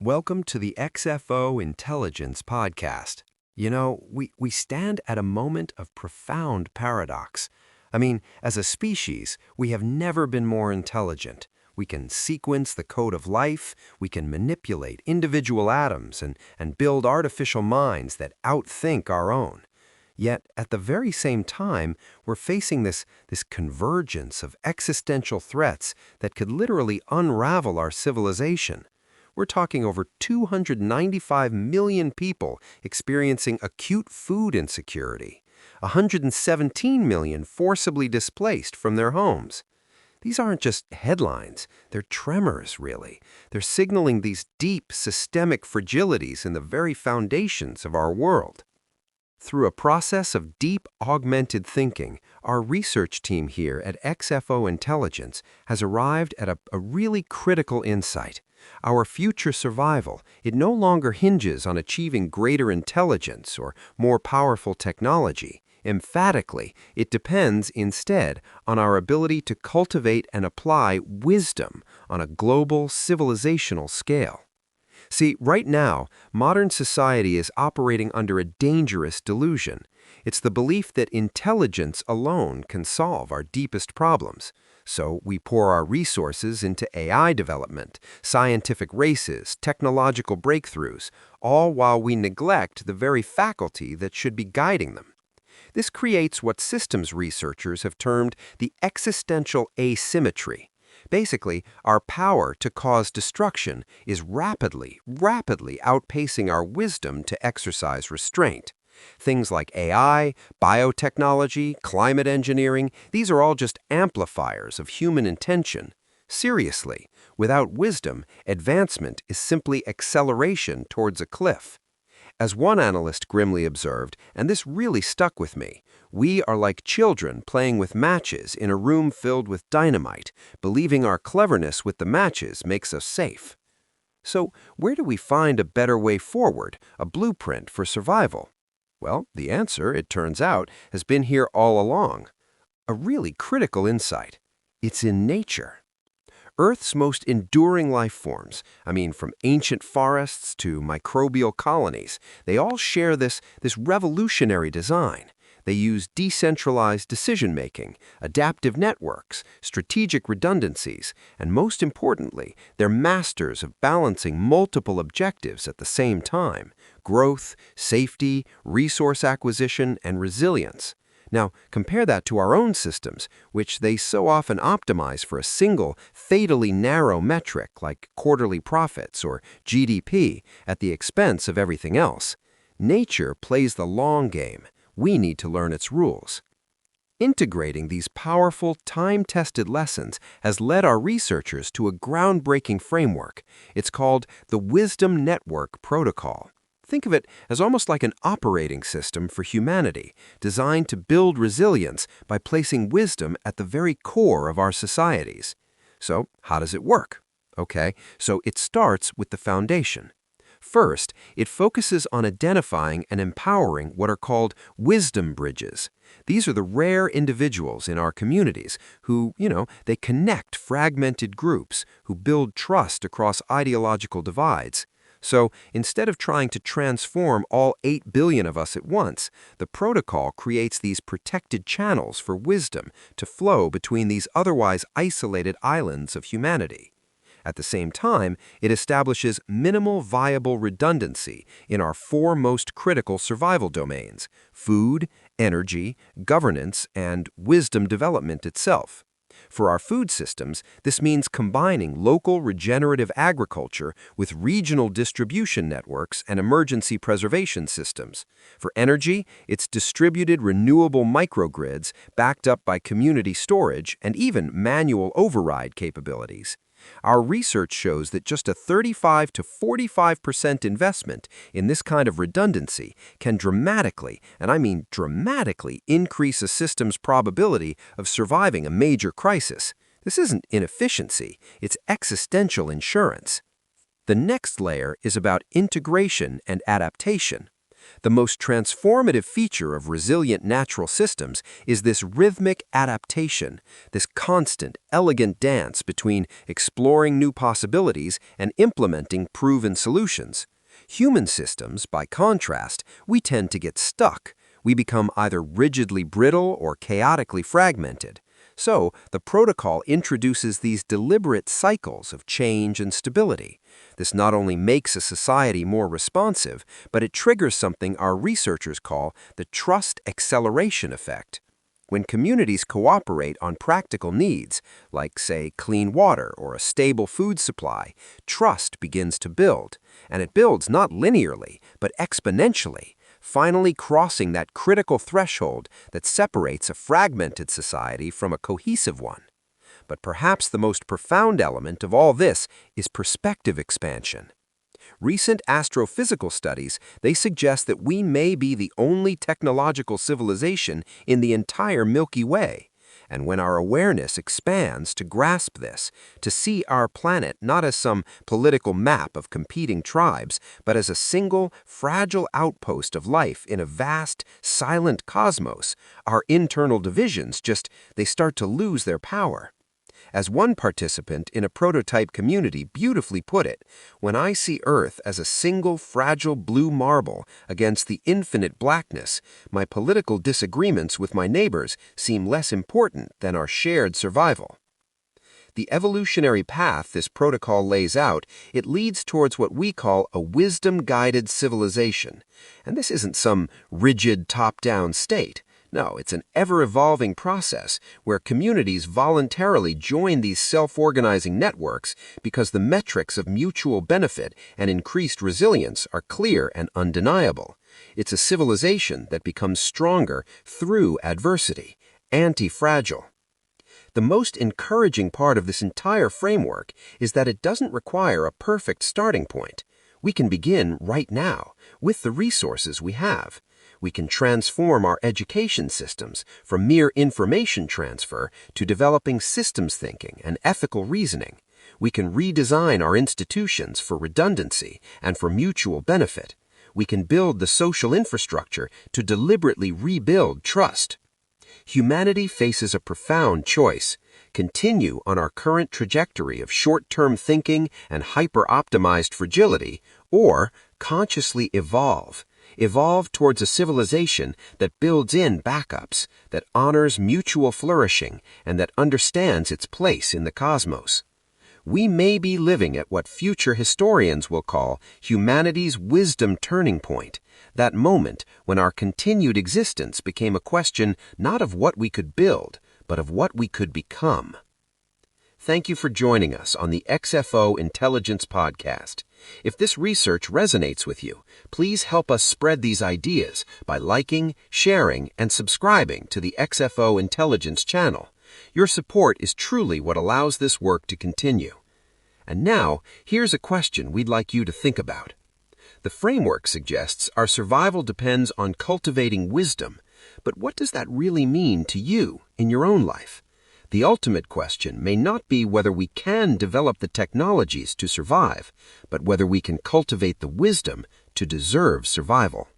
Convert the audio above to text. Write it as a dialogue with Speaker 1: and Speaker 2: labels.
Speaker 1: Welcome to the XFO Intelligence Podcast. We stand at a moment of profound paradox. As a species, we have never been more intelligent. We can sequence the code of life, we can manipulate individual atoms, and build artificial minds that outthink our own. Yet, at the very same time, we're facing this convergence of existential threats that could literally unravel our civilization. We're talking over 295 million people experiencing acute food insecurity, 117 million forcibly displaced from their homes. These aren't just headlines, they're tremors, really. They're signaling these deep systemic fragilities in the very foundations of our world. Through a process of deep augmented thinking, our research team here at XFO Intelligence has arrived at a really critical insight. Our future survival, it no longer hinges on achieving greater intelligence or more powerful technology. Emphatically, it depends instead on our ability to cultivate and apply wisdom on a global civilizational scale. See, right now, modern society is operating under a dangerous delusion. It's the belief that intelligence alone can solve our deepest problems. So we pour our resources into AI development, scientific races, technological breakthroughs, all while we neglect the very faculty that should be guiding them. This creates what systems researchers have termed the existential asymmetry. Basically, our power to cause destruction is rapidly outpacing our wisdom to exercise restraint. Things like AI, biotechnology, climate engineering, these are all just amplifiers of human intention. Seriously, without wisdom, advancement is simply acceleration towards a cliff. As one analyst grimly observed, and this really stuck with me, we are like children playing with matches in a room filled with dynamite, believing our cleverness with the matches makes us safe. So, where do we find a better way forward, a blueprint for survival? Well, the answer, it turns out, has been here all along. A really critical insight. It's in nature. Earth's most enduring life forms, from ancient forests to microbial colonies, they all share this revolutionary design. They use decentralized decision-making, adaptive networks, strategic redundancies, and most importantly, they're masters of balancing multiple objectives at the same time: growth, safety, resource acquisition, and resilience. Now, compare that to our own systems, which they so often optimize for a single, fatally narrow metric like quarterly profits or GDP at the expense of everything else. Nature plays the long game. We need to learn its rules. Integrating these powerful, time-tested lessons has led our researchers to a groundbreaking framework. It's called the Wisdom Network Protocol. Think of it as almost like an operating system for humanity, designed to build resilience by placing wisdom at the very core of our societies. So, how does it work? Okay, so it starts with the foundation. First, it focuses on identifying and empowering what are called wisdom bridges. These are the rare individuals in our communities who, they connect fragmented groups, who build trust across ideological divides. So, instead of trying to transform all 8 billion of us at once, the protocol creates these protected channels for wisdom to flow between these otherwise isolated islands of humanity. At the same time, it establishes minimal viable redundancy in our 4 most critical survival domains: food, energy, governance, and wisdom development itself. For our food systems, this means combining local regenerative agriculture with regional distribution networks and emergency preservation systems. For energy, it's distributed renewable microgrids backed up by community storage and even manual override capabilities. Our research shows that just a 35 to 45% investment in this kind of redundancy can dramatically, and I mean dramatically, increase a system's probability of surviving a major crisis. This isn't inefficiency, it's existential insurance. The next layer is about integration and adaptation. The most transformative feature of resilient natural systems is this rhythmic adaptation, this constant, elegant dance between exploring new possibilities and implementing proven solutions. Human systems, by contrast, we tend to get stuck. We become either rigidly brittle or chaotically fragmented. So, the protocol introduces these deliberate cycles of change and stability. This not only makes a society more responsive, but it triggers something our researchers call the trust acceleration effect. When communities cooperate on practical needs, like, say, clean water or a stable food supply, trust begins to build. And it builds not linearly, but exponentially, finally crossing that critical threshold that separates a fragmented society from a cohesive one. But perhaps the most profound element of all this is perspective expansion. Recent astrophysical studies, they suggest that we may be the only technological civilization in the entire Milky Way. And when our awareness expands to grasp this, to see our planet not as some political map of competing tribes, but as a single, fragile outpost of life in a vast, silent cosmos, our internal divisions they start to lose their power. As one participant in a prototype community beautifully put it, when I see Earth as a single fragile blue marble against the infinite blackness, my political disagreements with my neighbors seem less important than our shared survival. The evolutionary path this protocol lays out, it leads towards what we call a wisdom-guided civilization. And this isn't some rigid top-down state. No, it's an ever-evolving process where communities voluntarily join these self-organizing networks because the metrics of mutual benefit and increased resilience are clear and undeniable. It's a civilization that becomes stronger through adversity, anti-fragile. The most encouraging part of this entire framework is that it doesn't require a perfect starting point. We can begin right now with the resources we have. We can transform our education systems from mere information transfer to developing systems thinking and ethical reasoning. We can redesign our institutions for redundancy and for mutual benefit. We can build the social infrastructure to deliberately rebuild trust. Humanity faces a profound choice: continue on our current trajectory of short-term thinking and hyper-optimized fragility, or consciously evolve towards a civilization that builds in backups, that honors mutual flourishing, and that understands its place in the cosmos. We may be living at what future historians will call humanity's wisdom turning point, that moment when our continued existence became a question not of what we could build, but of what we could become. Thank you for joining us on the XFO Intelligence Podcast. If this research resonates with you, please help us spread these ideas by liking, sharing, and subscribing to the XFO Intelligence channel. Your support is truly what allows this work to continue. And now, here's a question we'd like you to think about. The framework suggests our survival depends on cultivating wisdom, but what does that really mean to you in your own life? The ultimate question may not be whether we can develop the technologies to survive, but whether we can cultivate the wisdom to deserve survival.